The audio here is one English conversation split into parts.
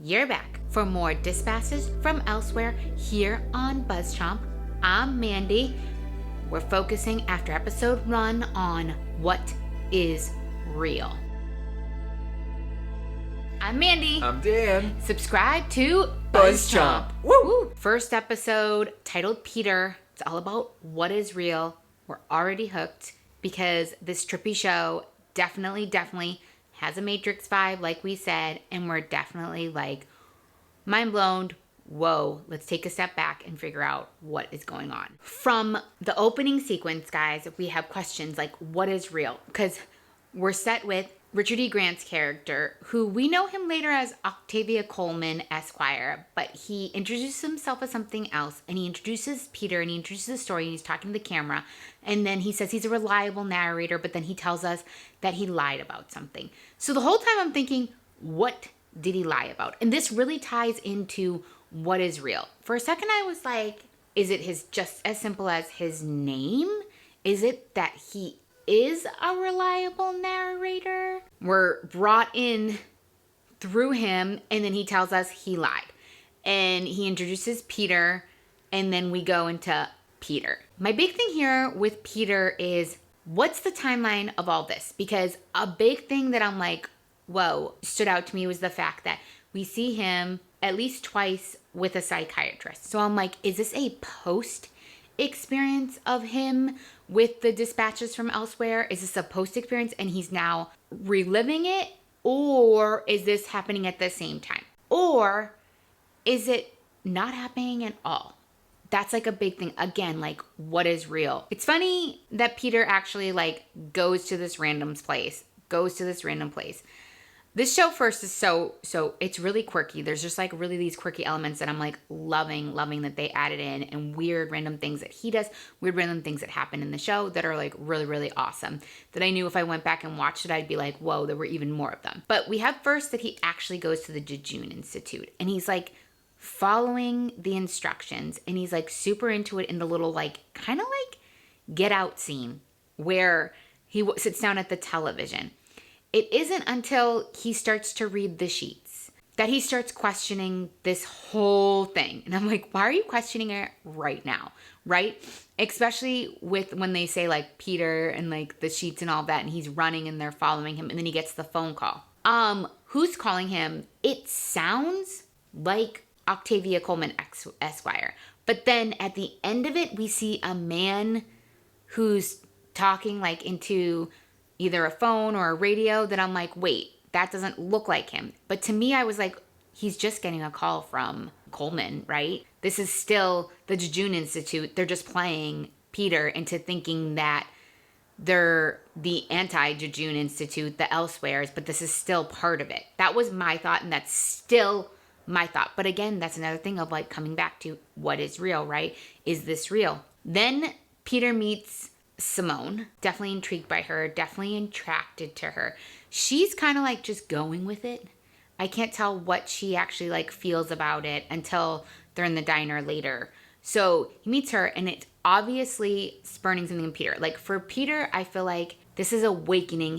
you're back for more dispatches from elsewhere here on BuzzChomp. I'm Mandi. We're focusing after episode 1 on what is real. I'm Mandi. I'm Dan. Subscribe to BuzzChomp. Woo! First episode titled Peter. It's all about what is real. We're already hooked because this trippy show definitely has a Matrix vibe, like we said, and we're definitely like mind blown. Whoa, let's take a step back and figure out what is going on. From the opening sequence, guys, we have questions like, what is real? Because we're set with Richard E. Grant's character, who we know him later as Octavio Coleman Esquire, but he introduces himself as something else, and he introduces Peter, and he introduces the story, and he's talking to the camera, and then he says he's a reliable narrator, but then he tells us that he lied about something. So the whole time I'm thinking, what did he lie about? And this really ties into what is real. For a second, I was like, is it just as simple as his name? Is it that he is a reliable narrator? We're brought in through him, and then he tells us he lied. And he introduces Peter, and then we go into Peter. My big thing here with Peter is, what's the timeline of all this? Because a big thing that I'm like, whoa, stood out to me was the fact that we see him at least twice with a psychiatrist. So I'm like, is this a post experience of him with the dispatches from elsewhere? Is this a post experience and he's now reliving it? Or is this happening at the same time? Or is it not happening at all? That's like a big thing. Again, like, what is real? It's funny that Peter actually like goes to this random place. This show first is so it's really quirky. There's just like really these quirky elements that I'm like loving that they added in, and weird random things that he does, weird random things that happen in the show that are like really awesome, that I knew if I went back and watched it, I'd be like, whoa, there were even more of them. But we have first that he actually goes to the JeJune Institute, and he's like following the instructions, and he's like super into it in the little like kind of like Get Out scene where he sits down at the television. It isn't until he starts to read the sheets that he starts questioning this whole thing. And I'm like, why are you questioning it right now? Right? Especially with when they say like Peter and like the sheets and all that, and he's running and they're following him, and then he gets the phone call. Who's calling him? It sounds like Octavio Coleman Esquire. But then at the end of it, we see a man who's talking like into either a phone or a radio that I'm like, wait, that doesn't look like him. But to me, I was like, he's just getting a call from Coleman, right? This is still the JeJune Institute. They're just playing Peter into thinking that they're the anti-JeJune Institute, the elsewheres, but this is still part of it. That was my thought, and that's still my thought. But again, that's another thing of like coming back to what is real, right? Is this real? Then Peter meets Simone, definitely intrigued by her, definitely attracted to her. She's kind of like just going with it. I can't tell what she actually like feels about it until they're in the diner later. So he meets her, and it's obviously spurning something in Peter. Like for Peter, I feel like this is awakening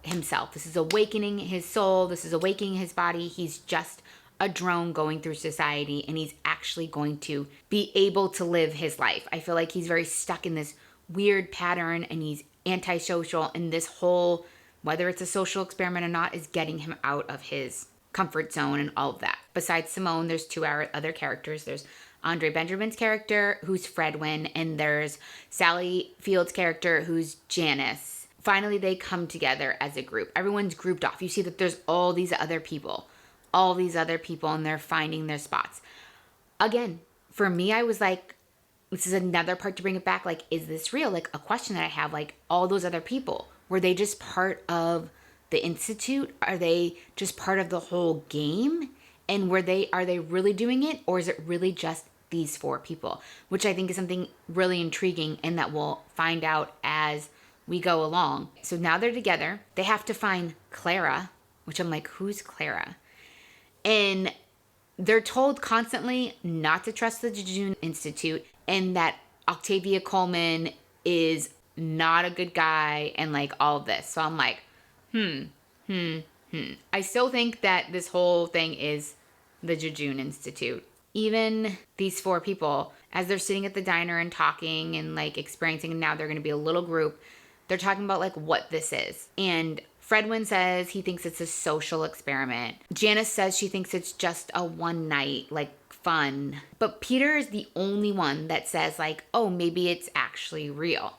himself. This is awakening his soul. This is awakening his body. He's just a drone going through society, and he's actually going to be able to live his life. I feel like he's very stuck in this weird pattern, and he's antisocial, and this whole, whether it's a social experiment or not, is getting him out of his comfort zone and all of that. Besides Simone, there's two other characters. There's Andre Benjamin's character, who's Fredwin, and there's Sally Field's character, who's Janice. Finally, they come together as a group. Everyone's grouped off. You see that there's all these other people, and they're finding their spots. Again, for me, I was like, this is another part to bring it back. Like, is this real? Like, a question that I have, like, all those other people, were they just part of the Institute? Are they just part of the whole game? And are they really doing it? Or is it really just these 4 people? Which I think is something really intriguing, and that we'll find out as we go along. So now they're together. They have to find Clara, which I'm like, who's Clara? And they're told constantly not to trust the JeJune Institute, and that Octavio Coleman is not a good guy, and like all of this. So I'm like, I still think that this whole thing is the JeJune Institute. Even these 4 people, as they're sitting at the diner and talking and like experiencing, and now they're going to be a little group, they're talking about like what this is. And Fredwin says he thinks it's a social experiment. Janice says she thinks it's just a one night, like fun. But Peter is the only one that says like, oh, maybe it's actually real.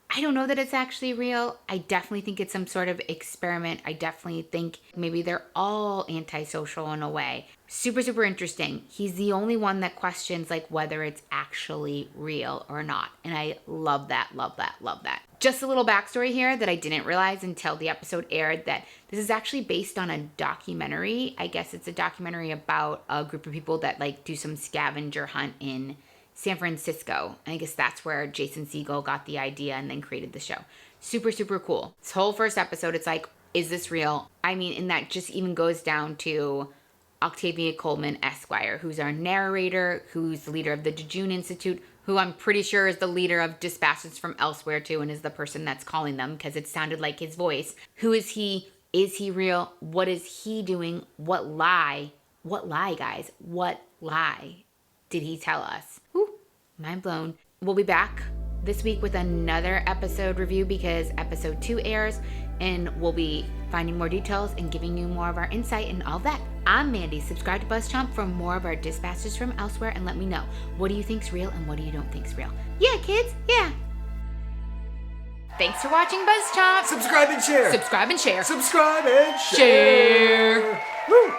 I don't know that it's actually real. I definitely think it's some sort of experiment. I definitely think maybe they're all antisocial in a way. Super, super interesting. He's the only one that questions like whether it's actually real or not. And I love that, love that, love that. Just a little backstory here that I didn't realize until the episode aired, that this is actually based on a documentary. I guess it's a documentary about a group of people that like do some scavenger hunt in San Francisco. And I guess that's where Jason Segel got the idea and then created the show. Super, super cool. This whole first episode, it's like, is this real? I mean, and that just even goes down to Octavio Coleman Esquire, who's our narrator, who's the leader of the JeJune Institute, who I'm pretty sure is the leader of Dispatches from Elsewhere too, and is the person that's calling them because it sounded like his voice. Who is he? Is he real? What is he doing? What lie, guys? What lie did he tell us? Whew, mind blown. We'll be back this week with another episode review because episode 2 airs, and we'll be finding more details and giving you more of our insight and all that. I'm Mandi. Subscribe to BuzzChomp for more of our Dispatches from Elsewhere, and let me know, what do you think's real and what do you don't think's real? Yeah, kids, yeah. Thanks for watching BuzzChomp. Subscribe and share. Subscribe and share. Subscribe and share. Share. Woo.